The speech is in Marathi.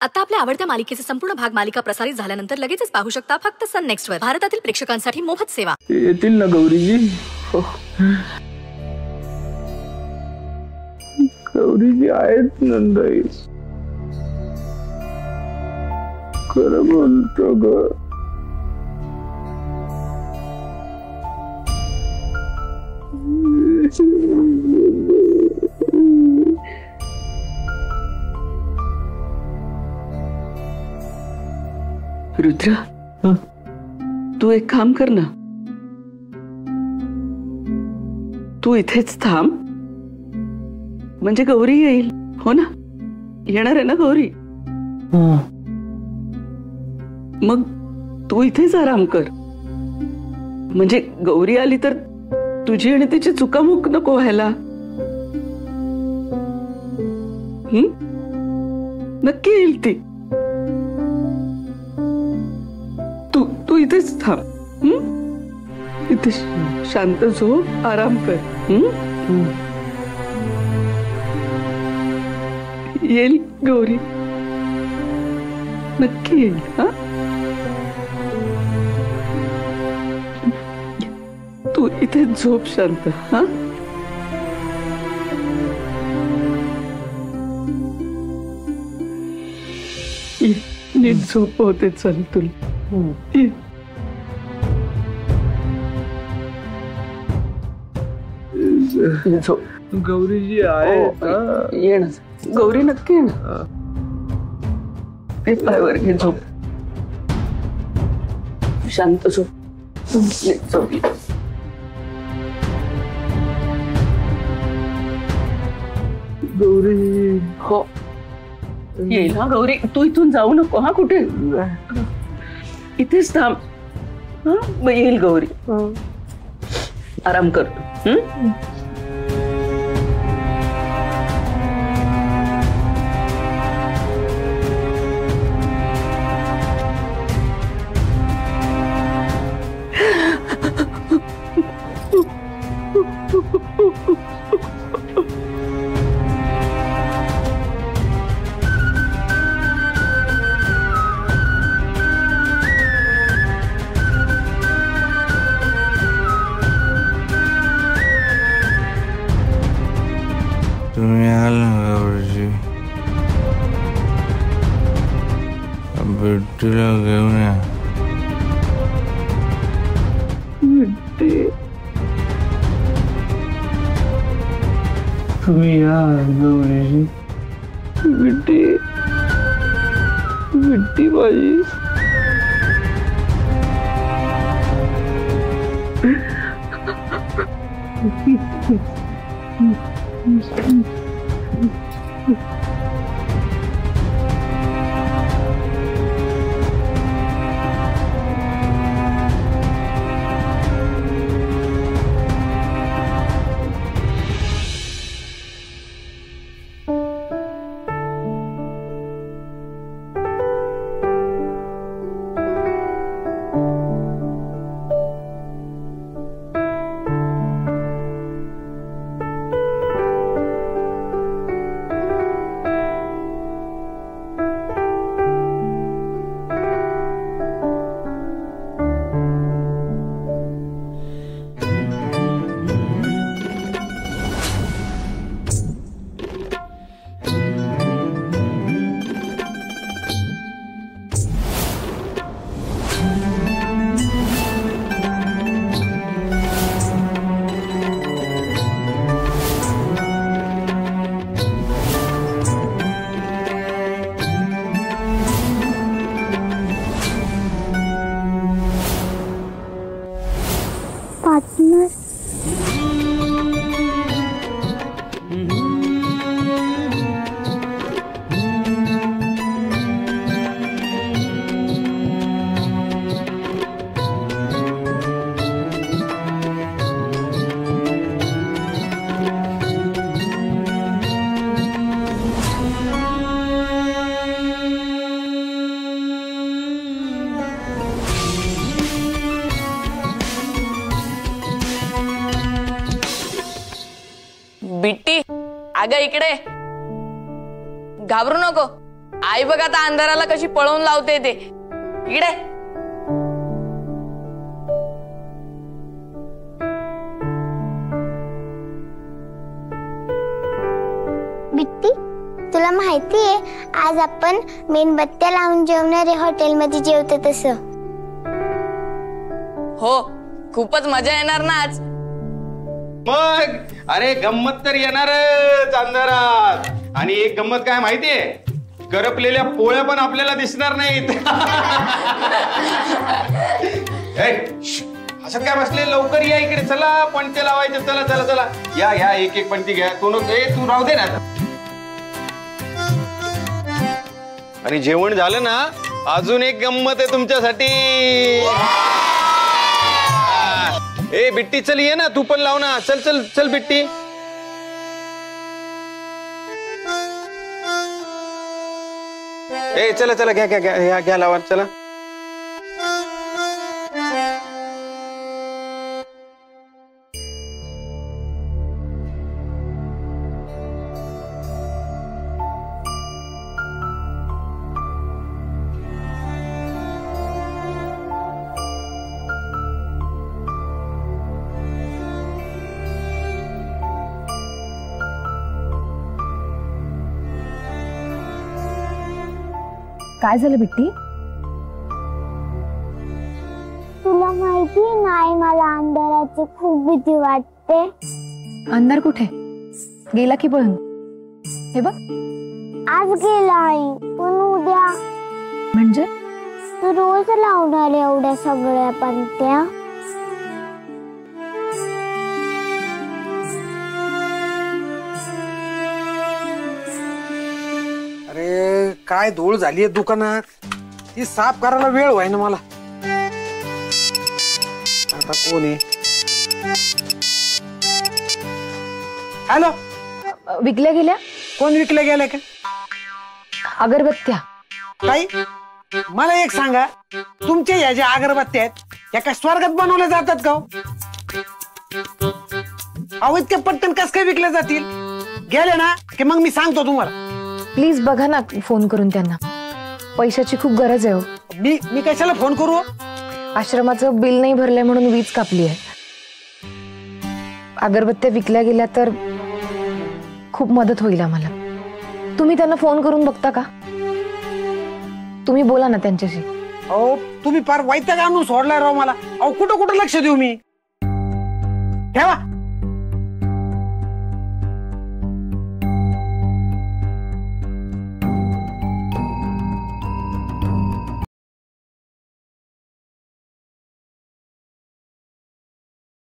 आता आपल्या आवडत्या मालिकेचे संपूर्ण भाग मालिका प्रसारित झाल्यानंतर लगेचच पाहू शकता फक्त सन नेक्स्ट वर. भारतातील प्रेक्षकांसाठी मोफत सेवा. येतील ना गौरीजी? गौरीजी आहेत नंदाई. खरं बोलतो ग. रुद्र, तू एक काम कर ना, तू इथेच थांब, म्हणजे गौरी येईल. हो ना, येणार आहे ना गौरी? मग तू इथेच आराम कर, म्हणजे गौरी आली तर तुझी आणि तिची चुकामुक नको व्हायला. नक्की येईल ती. तू इथेच थांब. इथे शांत झोप, आराम कर. येईल गौरी, नक्की येईल. तू इथे झोप शांत. नीट झोप होते. चल तुला गौरीजी आहे. ये ना गौरी, नक्की ये ना. ते पायवर घे, झोप शांत, झोप. झोप. गौरी हो येईल. हा गौरी, तू इथून जाऊ नको. हा कुठे? इथेच थांब. मग येईल गौरी. आराम करतो. तुम्ही आल ना गौरीजी, बिट्टीला घेऊन या. तुम्ही या गौरीजी. बिट्टी, बिट्टी माझी. बिट्टी, अगं इकडे. घाबरू नको, आई बघ आता अंधाराला कशी पळवून लावते ते. इकडे बिट्टी, तुला माहितीये आज आपण मेणबत्त्या लावून जेवणारे हॉटेलमध्ये जेवतो तसं. हो, खूपच मजा येणार ना आज. मग अरे गंमत तर येणारच अंधारात. आणि एक गंमत काय माहितीये, करपलेल्या पोळ्या पण आपल्याला दिसणार नाहीत. असं काय बसले, लवकर या इकडे. चला पणते लावायचे. चला चला चला या या, एक एक पणती घ्या. तू राहू दे ना. आणि जेवण झालं ना, अजून एक गंमत आहे तुमच्यासाठी. ए बिट्टी चल, ये ना तू पण लाव ना. चल चल चल बिट्टी. ए चला चला, घ्या घ्या घ्या घ्या लावा. चला काय झालं बिट्टी? तुला माहिती नाही, मला अंधाराची खूप भीती वाटते. अंधार कुठे गेला की पळून? हे बघ, आज गेला आई, पण उद्या. म्हणजे तू रोज लावणार एवढ्या सगळ्या पणत्या? अरे काय धूळ झालीये दुकानात, ती साफ करायला वेळ व्हाय ना मला. आता कोण आहे? हॅलो, विकल्या गेल्या? कोण विकल्या गेल्या का? अगरबत्त्या. काही मला एक सांगा, तुमच्या या ज्या अगरबत्त्या आहेत त्या काय स्वर्गात बनवल्या जातात का? अहो इतक्या पटकन कस काय विकल्या जातील? गेले ना की मग मी सांगतो तुम्हाला. प्लीज बघा ना फोन करून त्यांना, पैशाची खूप गरज आहे. मी कशाला फोन करू? आश्रमाचं बिल नाही भरलंय म्हणून वीज कापली आहे. अगरबत्त्या विकल्या गेल्या तर खूप मदत होईल आम्हाला. तुम्ही त्यांना फोन करून बघता का? तुम्ही बोला ना त्यांच्याशी. अहो तुम्ही फार वैताग आणून सोडलाय राव मला. अहो कुठं कुठं लक्ष देऊ मी? ठेवा